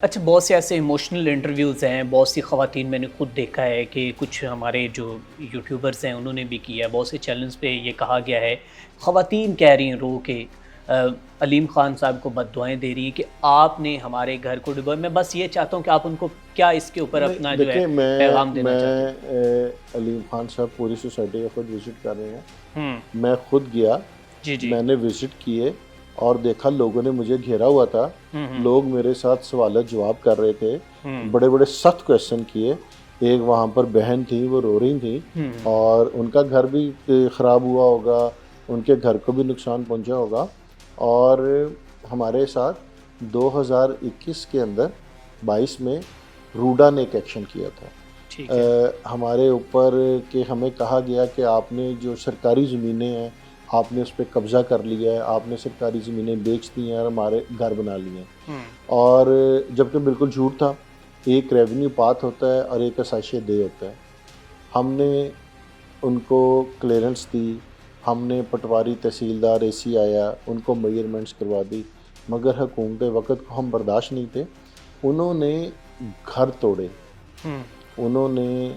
अच्छा, बहुत से ऐसे इमोशनल इंटरव्यूज़ हैं, बहुत सी ख़वातीन मैंने खुद देखा है कि कुछ हमारे जो यूट्यूबर्स हैं उन्होंने भी किया है, बहुत से चैनल्स पे ये कहा गया है, ख़वातीन कह रही हैं रो के अलीम ख़ान साहब को बद्दुआएँ दे रही हैं कि आपने हमारे घर को डुबोया। मैं बस ये चाहता हूँ कि आप उनको क्या इसके ऊपर नहीं अपना जो है देखिए, पैगाम देना चाहते हैं? अलीम खान साहब पूरी सोसाइटी का खुद विज़िट कर रहे हैं। हुँ, मैं खुद गया, जी, जी। मैंने विज़िट किए और देखा लोगों ने मुझे घेरा हुआ था। हुँ, हुँ, लोग मेरे साथ सवाल-जवाब कर रहे थे, हुँ, बड़े-बड़े सख्त क्वेश्चन किए। एक वहाँ पर बहन थी, वो रो रही थी हुँ, और उनका घर भी ख़राब हुआ होगा, उनके घर को भी नुकसान पहुँचा होगा। और हमारे साथ 2021 के अंदर 22 में रूडा ने एक एक्शन किया था। ठीक है। हमारे ऊपर कि हमें कहा गया कि आपने जो सरकारी ज़मीनें हैं, आपने उस पे कब्ज़ा कर लिया है, आपने सरकारी ज़मीनें बेच दी हैं और हमारे घर बना लिए हैं। हुँ, और जबकि बिल्कुल झूठ था। एक रेवेन्यू पात होता है और एक आसाइश दे होता है। हमने उनको क्लीयरेंस दी, हमने पटवारी, तहसीलदार, एसी आया, उनको मेजरमेंट्स करवा दी, मगर हुकूमत वक़्त को हम बर्दाश्त नहीं थे। उन्होंने घर तोड़े, हुँ, उन्होंने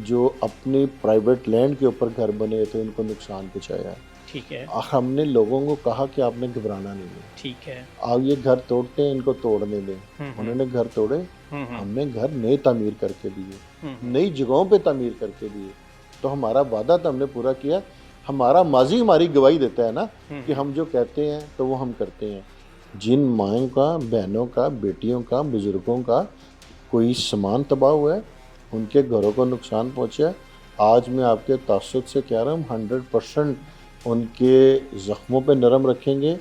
जो अपनी प्राइवेट लैंड के ऊपर घर बने थे उनको नुकसान पहुँचाया। ठीक है, हमने लोगों को कहा कि आपने घबराना नहीं है, ठीक है। आप ये घर तोड़ते हैं, इनको तोड़ने दें। हुँ, हुँ, उन्होंने घर तोड़े, हुँ, हुँ, हमने घर नए तामीर करके दिए, हुँ, हुँ, नई जगहों पे तामीर करके दिए। तो हमारा वादा तो हमने पूरा किया। हमारा माज़ी हमारी गवाही देता है ना हुँ, कि हुँ, हम जो कहते हैं तो वो हम करते हैं। जिन माँओं का, बहनों का, बेटियों का, बुज़ुर्गों का कोई सामान तबाह हुआ है, उनके घरों को नुकसान पहुँचा है, आज मैं आपके तासुत से कह रहा हूँ 100% उनके ज़ख्मों पे नरम रखेंगे,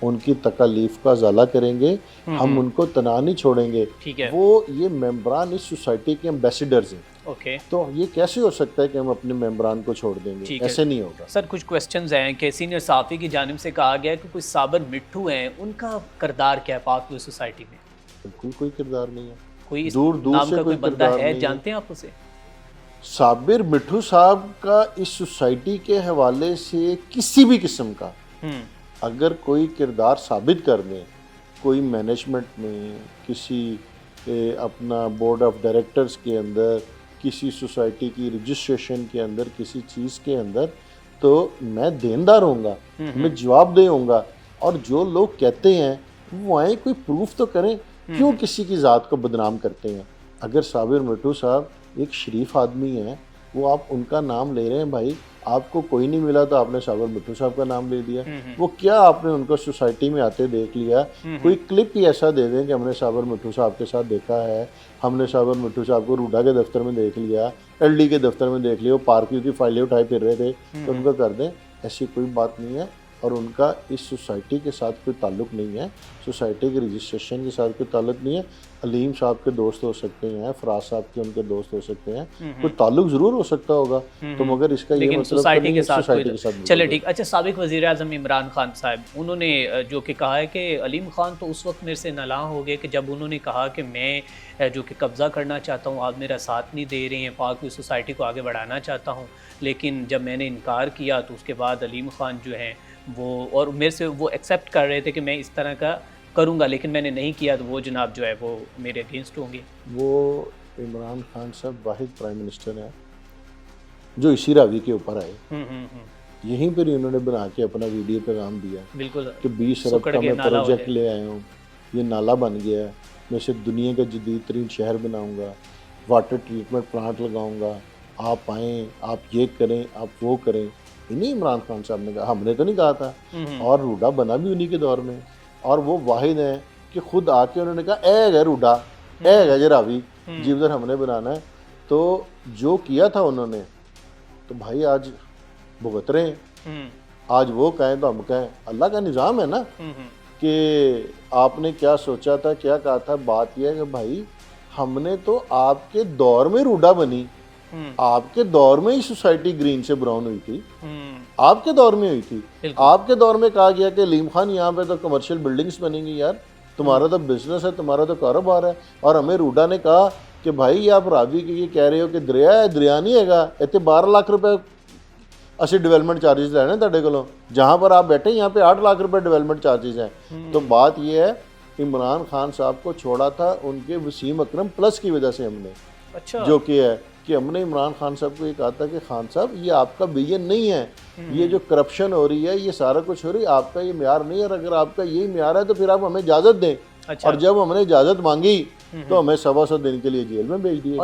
उनकी तकालीफ का ज़ाला करेंगे, हुँ, हम हुँ, उनको तना नहीं छोड़ेंगे। ठीक है। वो ये मेंबरान इस सोसाइटी के एम्बेसडर्स हैं, ओके, तो ये कैसे हो सकता है कि हम अपने मेंबरान को छोड़ देंगे? ठीक है। ऐसे नहीं होगा। सर, कुछ क्वेश्चन्स हैं कि सीनियर सहाफ़ी की जानिब से कहा गया है कि कोई साबिर मिट्ठू हैं, उनका किरदार क्या है पाक हुई सोसाइटी में? बिल्कुल कोई किरदार नहीं है, कोई इस दूर-दूर नाम से का कोई कोई बंदा किरदार है, नहीं है। जानते हैं आप उसे? साबिर मिट्ठू साहब का इस सोसाइटी के हवाले से किसी भी किस्म का हुँ, अगर कोई किरदार साबित कर दें, कोई मैनेजमेंट में, किसी अपना बोर्ड ऑफ डायरेक्टर्स के अंदर, किसी सोसाइटी की रजिस्ट्रेशन के अंदर, किसी चीज़ के अंदर, तो मैं देनदार होऊंगा, हुँ, हुँ, मैं जवाबदेह होऊंगा। और जो लोग कहते हैं वो आए कोई प्रूफ तो करें, हुँ, क्यों हुँ, किसी की ज़ात को बदनाम करते हैं? अगर साबिर मिट्ठू साहब एक शरीफ आदमी हैं, वो आप उनका नाम ले रहे हैं भाई, आपको कोई नहीं मिला तो आपने साबिर मिट्ठू साहब का नाम ले दिया। हुँ, हुँ, वो क्या आपने उनको सोसाइटी में आते देख लिया? हुँ, कोई हुँ, क्लिप ही ऐसा दे दें कि हमने साबिर मिट्ठू साहब के साथ देखा है, हमने साबिर मिट्ठू साहब को रूडा के दफ्तर में देख लिया, एलडी के दफ्तर में देख लिया, वो पार्किंग की फाइलें उठाए फिर रहे थे, हुँ, तो हुँ, उनको कर दें। ऐसी कोई बात नहीं है और उनका इस सोसाइटी के साथ कोई ताल्लुक़ नहीं है, सोसाइटी के रजिस्ट्रेशन के साथ कोई ताल्लुक़ नहीं है। अलीम साहब के दोस्त हो सकते हैं, फराज साहब के उनके दोस्त हो सकते हैं, हुँ, कोई हुँ, ताल्लुक़ ज़रूर हो सकता होगा, हुँ, तो हुँ। मगर इसका ये लेकिन मतलब तो सोसाइटी नहीं के है साथ कोई सोसाइटी के साथ बिल्कुल चलिए कोई। ठीक। अच्छा, साबिक़ वज़ीर-ए-आज़म इमरान खान साहब, उन्होंने जो कि कहा है कि अलीम ख़ान तो उस वक़्त मेरे से नालां हो गए कि जब उन्होंने कहा कि मैं जो कि कब्ज़ा करना चाहता हूँ, आप मेरा साथ नहीं दे रहे हैं, पाक हुई सोसाइटी को आगे बढ़ाना चाहता हूँ। लेकिन जब मैंने इनकार किया तो उसके बाद अलीम ख़ान जो हैं वो और मेरे से वो एक्सेप्ट कर रहे थे कि मैं इस तरह का करूँगा, लेकिन मैंने नहीं किया तो वो जनाब जो है वो मेरे अगेंस्ट होंगे। वो इमरान खान साहब वाहिद प्राइम मिनिस्टर हैं जो इसी रावी के ऊपर आए। हुँ, हुँ, हुँ। यहीं पर ही उन्होंने बना के अपना वीडियो पैगाम दिया बिल्कुल, कि 20 अरब सुकड़ का के मैं नाला हो प्रोजेक्ट जाए। ले आया हूँ, ये नाला बन गया है, मैं इसे दुनिया का जदीद तरीन शहर बनाऊँगा, वाटर ट्रीटमेंट प्लांट लगाऊँगा, आप आएँ, आप ये करें, आप वो करें। इन्हीं इमरान खान साहब ने कहा, हमने तो नहीं कहा था। हुँ, हुँ, और रूडा बना भी उन्हीं के दौर में और वो वाहिद हैं कि खुद आके उन्होंने कहा ए है रूडा, हुँ, ए है जरावी, हुँ, जी उधर हमने बनाना है। तो जो किया था उन्होंने, तो भाई आज भुगत रहे हैं। हुँ, आज वो कहें तो हम कहें, अल्लाह का निज़ाम है ना हुँ, हुँ, कि आपने क्या सोचा था, क्या कहा था। बात यह है कि भाई हमने तो आपके दौर में रूडा बनी, हुँ, आपके दौर में ही सोसाइटी ग्रीन से ब्राउन हुई थी, हुँ, आपके दौर में हुई थी। बिल्कुल। आपके दौर में कहा गया कि अलीम खान यहाँ पे तो कमर्शियल बिल्डिंग्स बनेंगी यार, हुँ, तुम्हारा तो बिजनेस है, तुम्हारा तो कारोबार है। और हमें रूडा ने कहा कि भाई आप रावी के ये कह रहे हो कि दरिया है, दरिया नहीं हैगा, इतने 12 लाख रुपए असं डेवलपमेंट चार्जेस लैने तुहाडे कोलों, जहाँ पर आप बैठे यहाँ पे 8 लाख रुपए डेवलपमेंट चार्जेस हैं। तो हुँ, बात यह है इमरान खान साहब को छोड़ा था उनके वसीम अकरम प्लस की वजह से हमने, अच्छा। जो कि है कि हमने इमरान खान साहब को ये कहा था कि खान साहब ये आपका विजन नहीं है, ये जो करप्शन हो रही है, ये सारा कुछ हो रही है, आपका ये म्यार नहीं है, और अगर आपका यही म्यार है तो फिर आप हमें इजाज़त दें। अच्छा। और जब हमने इजाज़त मांगी तो हमें 125 दिन के लिए जेल में भेज दिया।